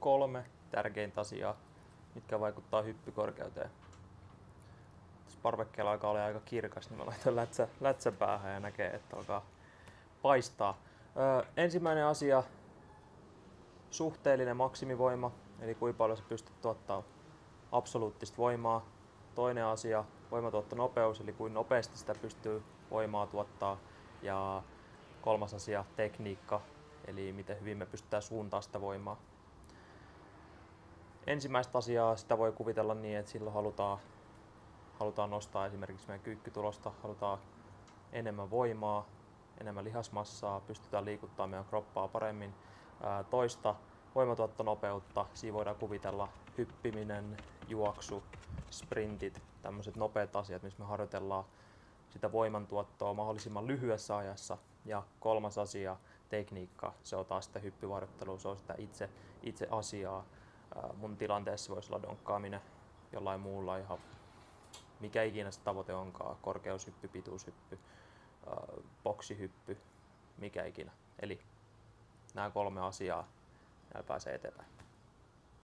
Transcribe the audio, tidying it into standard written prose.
3 tärkeintä asiaa, mitkä vaikuttaa hyppykorkeuteen. Tässä parvekkeella alkaa olla aika kirkas, niin mä laitan lätsä päähän ja näkee, että alkaa paistaa. Ensimmäinen asia, suhteellinen maksimivoima, eli kuinka paljon sä pystyt tuottaa absoluuttista voimaa. Toinen asia, voimatuottonopeus, eli kuinka nopeasti sitä pystyy voimaa tuottaa. Ja kolmas asia, tekniikka, eli miten hyvin me pystytään suuntaamaan sitä voimaa. Ensimmäistä asiaa sitä voi kuvitella niin, että silloin halutaan nostaa esimerkiksi meidän kyykkytulosta, halutaan enemmän voimaa, enemmän lihasmassaa, pystytään liikuttamaan meidän kroppaa paremmin. Toista, voimatuottonopeutta, siinä voidaan kuvitella hyppiminen, juoksu, sprintit, tämmöiset nopeat asiat, missä me harjoitellaan sitä voimantuottoa mahdollisimman lyhyessä ajassa. Ja kolmas asia, tekniikka, se on taas sitä hyppyharjoittelua, se on sitä itse asiaa. Mun tilanteessa voisi olla donkkaaminen jollain muulla, ihan mikä ikinä se tavoite onkaan, korkeushyppy, pituushyppy, boksihyppy, mikä ikinä. Eli nämä 3 asiaa, näillä pääsee eteenpäin.